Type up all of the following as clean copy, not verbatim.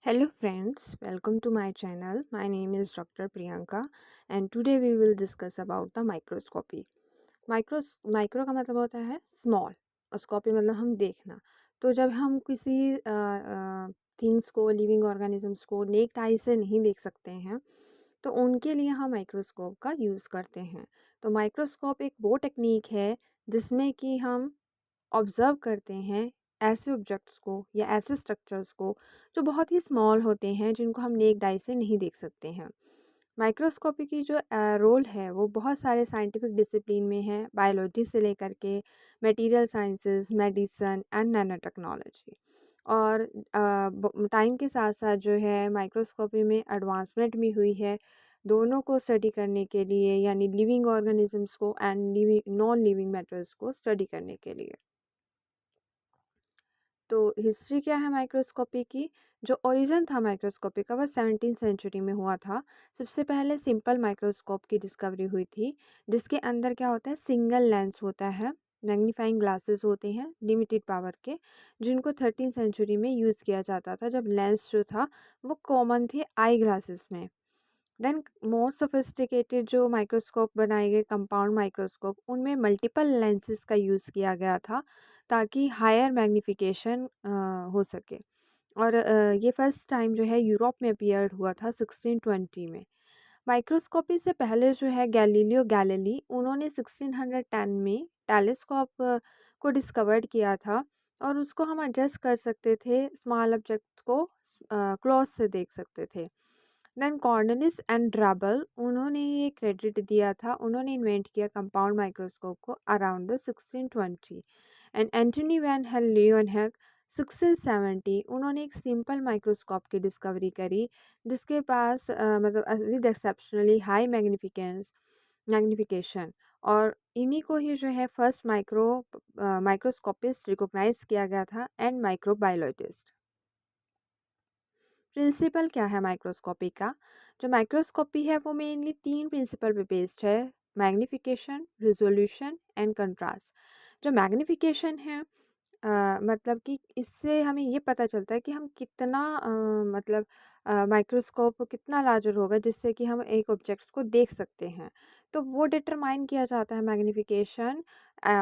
Hello friends, welcome to my channel. My name is Dr. Priyanka and today we will discuss about the microscopy. Micro का मतलब होता है small और scopy मतलब हम देखना। तो जब हम किसी थिंग्स को लिविंग ऑर्गेनिजम्स को नेक्ड आई से नहीं देख सकते हैं तो उनके लिए हम माइक्रोस्कोप का यूज़ करते हैं। तो माइक्रोस्कोप एक वो टेक्निक है जिसमें कि हम ऑब्ज़र्व करते हैं ऐसे ऑब्जेक्ट्स को या ऐसे स्ट्रक्चर्स को जो बहुत ही स्मॉल होते हैं जिनको हम नेक्ड आई से नहीं देख सकते हैं। माइक्रोस्कोपी की जो रोल है वो बहुत सारे साइंटिफिक डिसिप्लिन में है, बायोलॉजी से लेकर के material sciences, medicine and nanotechnology. और टाइम के साथ साथ जो है माइक्रोस्कोपी में एडवांसमेंट भी हुई है दोनों को स्टडी करने के लिए, यानी लिविंग ऑर्गेनिजम्स को and living non living matters को स्टडी करने के लिए। तो हिस्ट्री क्या है माइक्रोस्कोपी की? जो ओरिजिन था माइक्रोस्कोपी का वह 17th सेंचुरी में हुआ था। सबसे पहले सिंपल माइक्रोस्कोप की डिस्कवरी हुई थी, जिसके अंदर क्या होता है, सिंगल लेंस होता है, मैग्नीफाइंग ग्लासेस होते हैं लिमिटेड पावर के, जिनको 13th सेंचुरी में यूज़ किया जाता था जब लेंस जो था वो कॉमन थे आई ग्लासेस में। देन मोर सोफिस्टिकेटेड जो माइक्रोस्कोप बनाए गए, कंपाउंड माइक्रोस्कोप, उनमें मल्टीपल लेंसेज का यूज़ किया गया था ताकि हायर मैग्नीफिकेशन हो सके। और ये फर्स्ट टाइम जो है यूरोप में अपीयर हुआ था 1620 में। माइक्रोस्कोपी से पहले जो है गैलीलियो गैलीली, उन्होंने 1610 में टेलीस्कोप को डिस्कवर्ड किया था और उसको हम एडजस्ट कर सकते थे, स्मॉल ऑब्जेक्ट्स को क्लोज से देख सकते थे। देन कॉर्नेलिस एंड ड्राबल, उन्होंने ये क्रेडिट दिया था, उन्होंने इन्वेंट किया कंपाउंड माइक्रोस्कोप को around the 1620। And Antony van Leeuwenhoek 1670, उन्होंने एक सिंपल माइक्रोस्कोप की डिस्कवरी करी जिसके पास मतलब विद एक्सेप्शनली हाई मैग्निफिकेशन। और इन्हीं को ही जो है फर्स्ट माइक्रोस्कोपिस्ट रिकॉग्नाइज किया गया था एंड माइक्रोबायोलॉजिस्ट। प्रिंसिपल क्या है माइक्रोस्कोपी का? जो माइक्रोस्कोपी है वो मेनली 3 प्रिंसिपल पे बेस्ड है: मैग्निफिकेशन, रिजोल्यूशन एंड कंट्रास्ट। जो मैग्निफिकेशन है मतलब कि इससे हमें ये पता चलता है कि हम कितना मतलब माइक्रोस्कोप कितना लार्जर होगा जिससे कि हम एक ऑब्जेक्ट्स को देख सकते हैं। तो वो डिटरमाइन किया जाता है मैग्निफिकेशन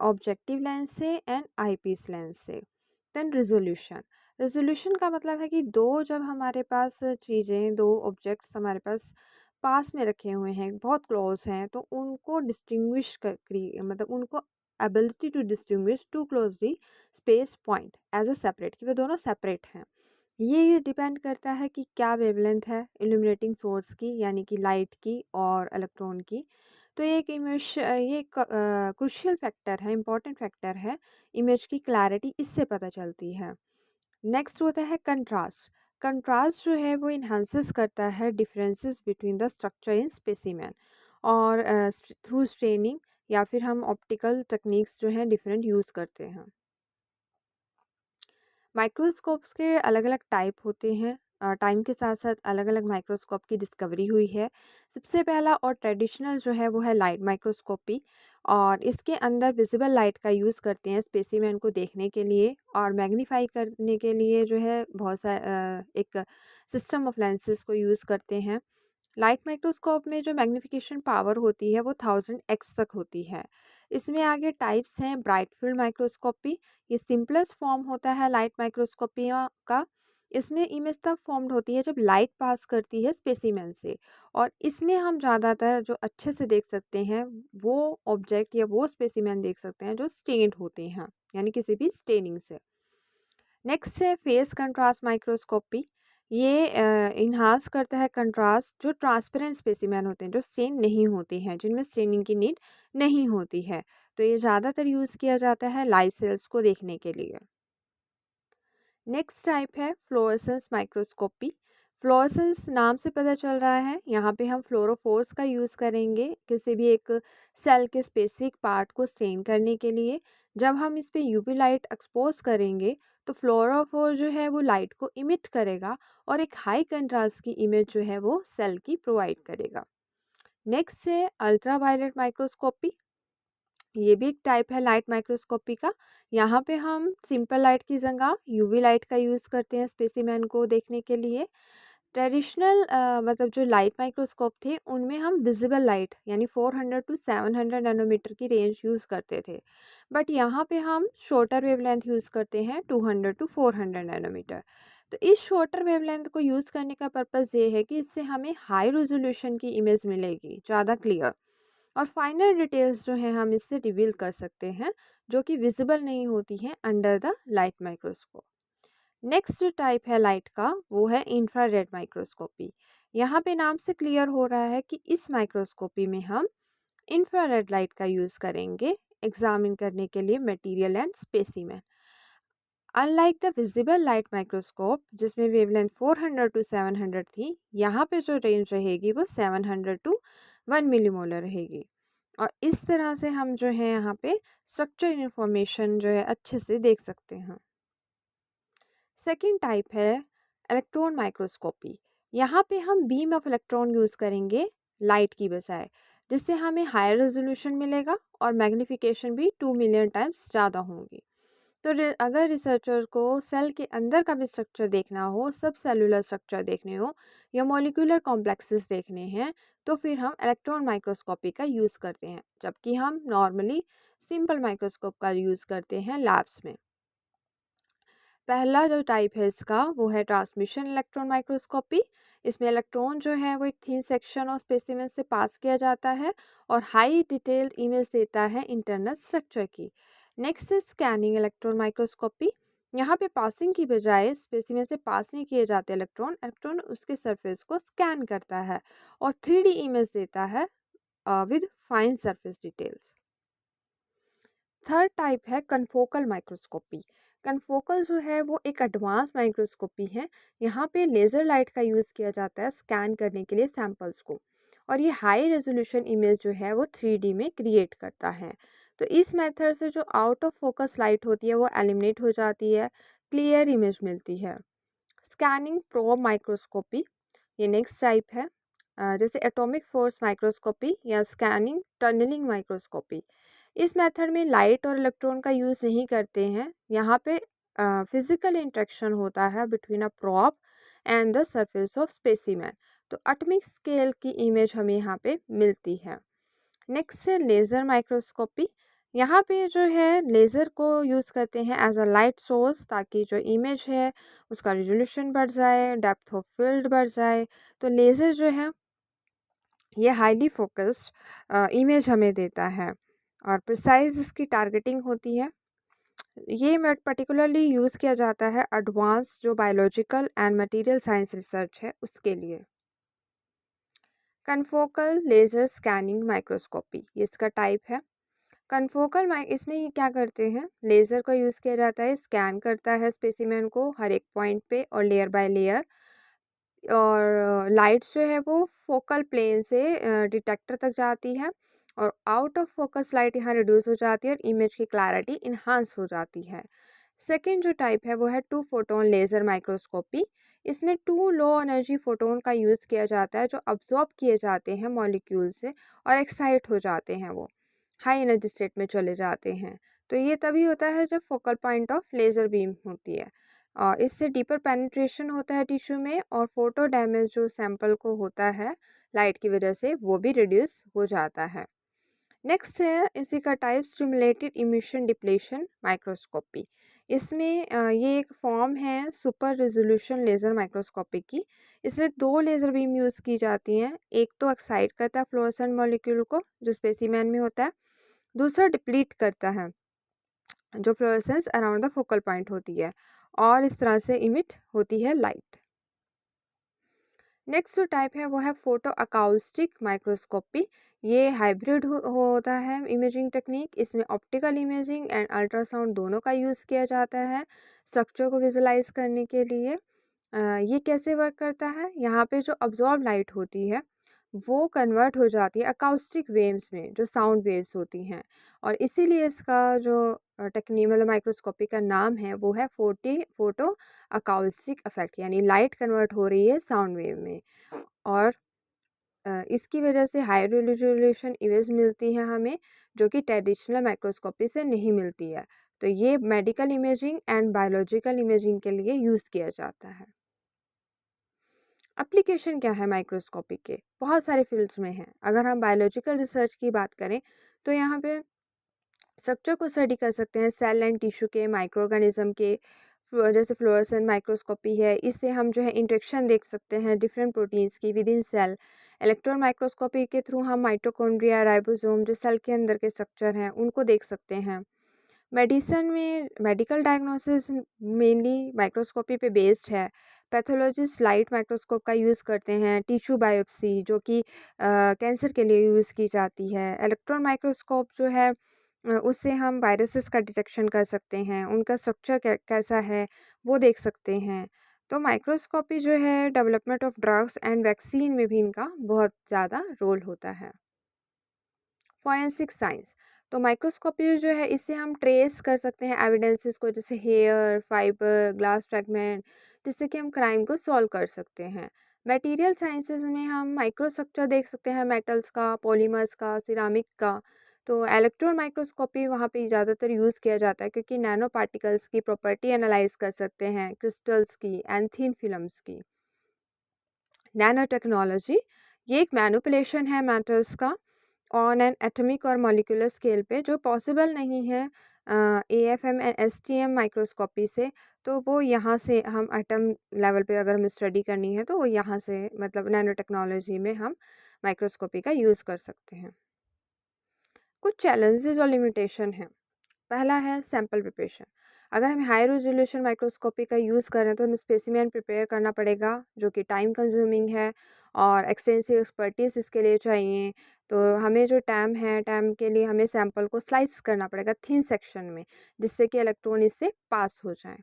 ऑब्जेक्टिव लेंस से एंड आईपीस लेंस से। देन रिजोल्यूशन, रेज़ोल्यूशन का मतलब है कि दो जब हमारे पास चीज़ें, दो ऑब्जेक्ट्स हमारे पास में रखे हुए हैं, बहुत क्लोज़ हैं, तो उनको डिस्टिंग्विश मतलब उनको ability to distinguish to closely space point as a separate, कि वो दोनों सेपरेट हैं। ये डिपेंड करता है कि क्या वेवलेंथ है इल्यूमिनेटिंग सोर्स की, यानी कि लाइट की और इलेक्ट्रॉन की। तो ये क्रुशियल फैक्टर है, इंपॉर्टेंट फैक्टर है। इमेज की क्लैरिटी इससे पता चलती है। नेक्स्ट होता है कंट्रास्ट। कंट्रास्ट जो है वो इन्हांसेस करता है differences between the structure in specimen, और थ्रू स्ट्रेनिंग या फिर हम ऑप्टिकल टेक्निक्स जो हैं डिफरेंट यूज़ करते हैं। माइक्रोस्कोप्स के अलग अलग टाइप होते हैं। टाइम के साथ साथ अलग अलग माइक्रोस्कोप की डिस्कवरी हुई है। सबसे पहला और ट्रेडिशनल जो है वो है लाइट माइक्रोस्कोपी, और इसके अंदर विजिबल लाइट का यूज़ करते हैं स्पेसिमेन को देखने के लिए, और मैग्नीफाई करने के लिए जो है बहुत सा एक सिस्टम ऑफ लेंसेज को यूज़ करते हैं। लाइट माइक्रोस्कोप में जो मैग्नीफिकेशन पावर होती है वो 1000x तक होती है। इसमें आगे टाइप्स हैं: ब्राइट फील्ड माइक्रोस्कोपी, ये सिंपलेस्ट फॉर्म होता है लाइट माइक्रोस्कोपी का। इसमें इमेज तब फॉर्म्ड होती है जब लाइट पास करती है स्पेसिमेन से, और इसमें हम ज़्यादातर जो अच्छे से देख सकते हैं वो ऑब्जेक्ट या वो स्पेसिमेन देख सकते हैं जो स्टेन्ड होते हैं, यानी किसी भी स्टेनिंग से। नेक्स्ट है फेस कंट्रास्ट माइक्रोस्कोपी। ये इन्हांस करता है कंट्रास्ट जो ट्रांसपेरेंट स्पेसिमेन होते हैं, जो स्टेन नहीं होते हैं, जिनमें स्टेनिंग की नीड नहीं होती है। तो ये ज़्यादातर यूज़ किया जाता है लाइव सेल्स को देखने के लिए। नेक्स्ट टाइप है फ्लोरेसेंस माइक्रोस्कोपी। फ्लोरेसेंस नाम से पता चल रहा है, यहाँ पे हम फ्लोरोफोर्स का यूज़ करेंगे किसी भी एक सेल के स्पेसिफिक पार्ट को स्टेन करने के लिए। जब हम इस पे यूवी लाइट एक्सपोज करेंगे तो फ्लोरोफोर जो है वो लाइट को इमिट करेगा और एक हाई कंट्रास्ट की इमेज जो है वो सेल की प्रोवाइड करेगा। नेक्स्ट है अल्ट्रा वायलेट माइक्रोस्कोपी। ये भी एक टाइप है लाइट माइक्रोस्कोपी का। यहाँ पे हम सिंपल लाइट की जगह यूवी लाइट का यूज़ करते हैं स्पेसिमेन को देखने के लिए। ट्रेडिशनल मतलब जो लाइट माइक्रोस्कोप थे उनमें हम विजिबल लाइट यानी 400 टू 700 नैनोमीटर की रेंज यूज़ करते थे, बट यहाँ पे हम शॉर्टर वेवलेंथ यूज़ करते हैं 200 टू 400 नैनोमीटर। तो इस शॉर्टर वेवलेंथ को यूज़ करने का पर्पज़ ये है कि इससे हमें हाई रेजोल्यूशन की इमेज मिलेगी, ज़्यादा क्लियर, और फाइनल डिटेल्स जो हैं हम इससे रिवील कर सकते हैं जो कि विजिबल नहीं होती हैं under the light microscope. Next जो टाइप है लाइट का वो है इंफ्रारेड माइक्रोस्कोपी। यहाँ पे नाम से क्लियर हो रहा है कि इस माइक्रोस्कोपी में हम इंफ्रारेड लाइट का यूज़ करेंगे एग्जामिन करने के लिए material and specimen. Unlike the visible light microscope जिसमें वेवलेंथ 400 टू 700 थी, यहाँ पे जो रेंज रहेगी वो 700 टू 1 मिलीमोलर रहेगी। और इस तरह से हम जो है यहाँ पे स्ट्रक्चर इन्फॉर्मेशन जो है अच्छे से देख सकते हैं। सेकेंड टाइप है इलेक्ट्रॉन माइक्रोस्कोपी। यहाँ पे हम बीम ऑफ इलेक्ट्रॉन यूज़ करेंगे लाइट की बजाय, जिससे हमें हायर रेजोल्यूशन मिलेगा और मैग्नीफिकेशन भी 2 मिलियन टाइम्स ज़्यादा होंगी। तो अगर रिसर्चर को सेल के अंदर का भी स्ट्रक्चर देखना हो, सब सेलुलर स्ट्रक्चर देखने हो या मॉलिक्यूलर कॉम्प्लेक्सेस देखने हैं, तो फिर हम इलेक्ट्रॉन माइक्रोस्कोपी का यूज़ करते हैं, जबकि हम नॉर्मली सिंपल माइक्रोस्कोप का यूज़ करते हैं लैब्स में। पहला जो टाइप है इसका वो है ट्रांसमिशन इलेक्ट्रॉन माइक्रोस्कोपी। इसमें इलेक्ट्रॉन जो है वो एक थिन सेक्शन और स्पेसिमेन से पास किया जाता है और हाई डिटेल्ड इमेज देता है इंटरनल स्ट्रक्चर की। नेक्स्ट है स्कैनिंग इलेक्ट्रॉन माइक्रोस्कोपी। यहाँ पे पासिंग की बजाय स्पेसिमेन से पास नहीं किए जाते इलेक्ट्रॉन, इलेक्ट्रॉन उसके सरफेस को स्कैन करता है और 3D इमेज देता है with fine surface details. Third type है कन्फोकल माइक्रोस्कोपी। कन्फोकल जो है वो एक एडवांस माइक्रोस्कोपी है। यहाँ पे लेज़र लाइट का यूज़ किया जाता है स्कैन करने के लिए सैंपल्स को, और ये हाई रेजोल्यूशन इमेज जो है वो 3D में क्रिएट करता है। तो इस मेथड से जो आउट ऑफ फोकस लाइट होती है वो एलिमिनेट हो जाती है, क्लियर इमेज मिलती है। स्कैनिंग प्रोब माइक्रोस्कोपी ये नेक्स्ट टाइप है। जैसे एटॉमिक फोर्स माइक्रोस्कोपी या स्कैनिंग टनलिंग माइक्रोस्कोपी। इस मेथड में लाइट और इलेक्ट्रॉन का यूज़ नहीं करते हैं। यहाँ पे फिजिकल इंटरेक्शन होता है between a prop and the surface of specimen. तो एटॉमिक स्केल की इमेज हमें यहाँ पे मिलती है। नेक्स्ट है लेज़र माइक्रोस्कोपी। यहाँ पे जो है लेज़र को यूज़ करते हैं एज अ लाइट सोर्स, ताकि जो इमेज है उसका रिजोल्यूशन बढ़ जाए, डेप्थ ऑफ फील्ड बढ़ जाए। तो लेज़र जो है ये हाईली फोकस्ड इमेज हमें देता है और प्रिसाइज इसकी टारगेटिंग होती है। ये मेड पर्टिकुलरली यूज़ किया जाता है एडवांस जो biological and material science research है उसके लिए। कन्फोकल लेज़र स्कैनिंग माइक्रोस्कोपी ये इसका टाइप है। कन्फोकल इसमें ये क्या करते हैं, लेज़र का यूज़ किया जाता है, स्कैन करता है स्पेसिमेन को हर एक पॉइंट पे और लेयर बाय लेयर, और लाइट जो है वो फोकल प्लेन से डिटेक्टर तक जाती है और आउट ऑफ फोकस लाइट यहाँ रिड्यूस हो जाती है और इमेज की क्लैरिटी इन्हांस हो जाती है। सेकेंड जो टाइप है वो है टू फोटोन लेज़र माइक्रोस्कोपी। इसमें टू लो एनर्जी फोटोन का यूज़ किया जाता है जो अब्जॉर्ब किए जाते हैं मॉलिक्यूल से और एक्साइट हो जाते हैं, वो हाई एनर्जी स्टेट में चले जाते हैं। तो ये तभी होता है जब focal point of laser beam होती है। इससे डीपर पेनिट्रेशन होता है टिश्यू में और फोटो डैमेज जो सैंपल को होता है लाइट की वजह से वो भी रिड्यूस हो जाता है। नेक्स्ट है इसी का type stimulated emission depletion microscopy. इसमें ये एक फॉर्म है सुपर रेजोल्यूशन लेज़र माइक्रोस्कोपी की। इसमें दो लेज़र बीम यूज़ की जाती हैं, एक तो एक्साइट करता है फ्लोरोसेंट मॉलिक्यूल को जो स्पेसिमेन में होता है, दूसरा डिप्लीट करता है जो fluorescence around the focal point होती है, और इस तरह से इमिट होती है लाइट। नेक्स्ट जो टाइप है वो है फोटो अकाउस्टिक माइक्रोस्कोपी। ये हाइब्रिड होता है इमेजिंग टेक्निक। इसमें ऑप्टिकल इमेजिंग एंड अल्ट्रासाउंड दोनों का यूज़ किया जाता है स्ट्रक्चर को विजुलाइज करने के लिए। ये कैसे वर्क करता है, यहाँ पे जो अब्जॉर्ब लाइट होती है वो कन्वर्ट हो जाती है अकाउस्टिक वेव्स में जो साउंड वेव्स होती हैं, और इसीलिए इसका जो टेक्निक मतलब माइक्रोस्कोपी का नाम है वो है फोटो अकाउस्टिक इफेक्ट, यानी लाइट कन्वर्ट हो रही है साउंड वेव में। और इसकी वजह से हाई रेज़ोल्यूशन इमेज मिलती है हमें, जो कि ट्रेडिशनल माइक्रोस्कोपी से नहीं मिलती है। तो ये medical imaging and biological imaging के लिए यूज़ किया जाता है। एप्लीकेशन क्या है माइक्रोस्कोपी के? बहुत सारे फील्ड्स में हैं। अगर हम बायोलॉजिकल रिसर्च की बात करें, तो यहाँ पे स्ट्रक्चर को स्टडी कर सकते हैं सेल एंड टिश्यू के, माइक्रो ऑर्गेनिज्म के। जैसे फ्लोरेसेंट माइक्रोस्कोपी है, इससे हम जो है इंटरेक्शन देख सकते हैं डिफरेंट प्रोटीन्स की within cell. Electron microscopy के थ्रू हम माइटोकॉन्ड्रिया, राइबोसोम जो सेल के अंदर के स्ट्रक्चर हैं उनको देख सकते हैं। मेडिसिन में मेडिकल डायग्नोसिस मेनली माइक्रोस्कोपी पे बेस्ड है। पैथोलॉजिस्ट लाइट माइक्रोस्कोप का यूज़ करते हैं। टिश्यू बायोप्सी जो कि कैंसर के लिए यूज़ की जाती है। इलेक्ट्रॉन माइक्रोस्कोप जो है उससे हम वायरसेस का डिटेक्शन कर सकते हैं, उनका स्ट्रक्चर कैसा है वो देख सकते हैं। तो माइक्रोस्कोपी जो है development of drugs and vaccine में भी इनका बहुत ज़्यादा रोल होता है। फॉरेंसिक साइंस, तो माइक्रोस्कोपी जो है इससे हम ट्रेस कर सकते हैं एविडेंसेस को, जैसे हेयर, फाइबर, ग्लास फ्रैगमेंट, जिससे कि हम क्राइम को सॉल्व कर सकते हैं। मटेरियल साइंसेज में हम माइक्रोस्ट्रक्चर देख सकते हैं मेटल्स का, पॉलीमर्स का, सिरामिक का। तो इलेक्ट्रॉन माइक्रोस्कोपी वहाँ पे ज़्यादातर यूज़ किया जाता है, क्योंकि नैनो पार्टिकल्स की प्रॉपर्टी एनालाइज कर सकते हैं, क्रिस्टल्स की एंड थिन फिल्म्स की। नैनो टेक्नोलॉजी, ये एक मैनिपुलेशन है मैटर्स का ऑन एन एटॉमिक और मॉलिक्यूलर स्केल पे, जो पॉसिबल नहीं है एएफएम एंड एसटीएम माइक्रोस्कोपी से। तो वो यहाँ से हम एटम लेवल पे अगर हमें स्टडी करनी है, तो वो यहाँ से मतलब नैनो टेक्नोलॉजी में हम माइक्रोस्कोपी का यूज़ कर सकते हैं। कुछ चैलेंजेस और लिमिटेशन हैं। पहला है सैंपल प्रिपरेशन। अगर हम हाई रेजोल्यूशन माइक्रोस्कोपी का यूज़ करें, तो हमें स्पेसिमेन प्रिपेयर करना पड़ेगा, जो कि टाइम कंज्यूमिंग है और एक्सटेंसिव एक्सपर्टीज़ इसके लिए चाहिए। तो हमें जो टाइम के लिए हमें सैंपल को स्लाइस करना पड़ेगा थिन सेक्शन में, जिससे कि इलेक्ट्रॉन इससे पास हो जाएँ।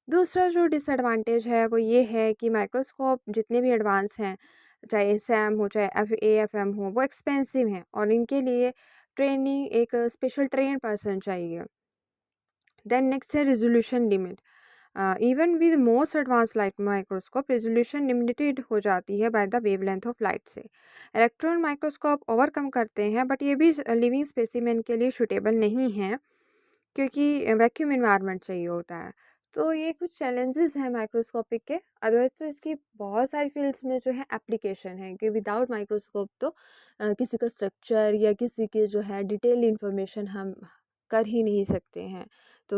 दूसरा जो डिसएडवांटेज है वो ये है कि माइक्रोस्कोप जितने भी एडवांस हैं, चाहे सैम हो चाहे एएफएम हो, वो एक्सपेंसिव हैं और इनके लिए ट्रेनिंग एक स्पेशल ट्रेन्ड पर्सन चाहिए। देन नेक्स्ट है resolution limit. Even with most advance light microscope, resolution limited हो जाती है by the wavelength of light से। इलेक्ट्रॉन माइक्रोस्कोप ओवरकम करते हैं, बट ये भी लिविंग स्पेसिमेन के लिए सूटेबल नहीं है, क्योंकि वैक्यूम इन्वायरमेंट चाहिए होता है। तो ये कुछ चैलेंजेस हैं माइक्रोस्कोपिक के। अदरवाइज तो इसकी बहुत सारी फील्ड्स में जो है एप्लीकेशन है, कि विदाउट माइक्रोस्कोप तो किसी का स्ट्रक्चर या किसी के जो है डिटेल इन्फॉर्मेशन हम कर ही नहीं सकते हैं। तो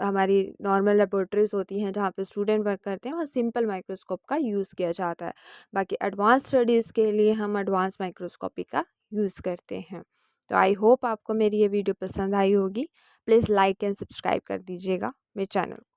हमारी नॉर्मल लेबोरेटरीज होती हैं जहाँ पे स्टूडेंट वर्क करते हैं, वहाँ सिंपल माइक्रोस्कोप का यूज़ किया जाता है। बाकी एडवांस स्टडीज़ के लिए हम एडवांस माइक्रोस्कोपी का यूज़ करते हैं। तो आई होप आपको मेरी ये वीडियो पसंद आई होगी। प्लीज़ लाइक एंड सब्सक्राइब कर दीजिएगा मेरे चैनल को।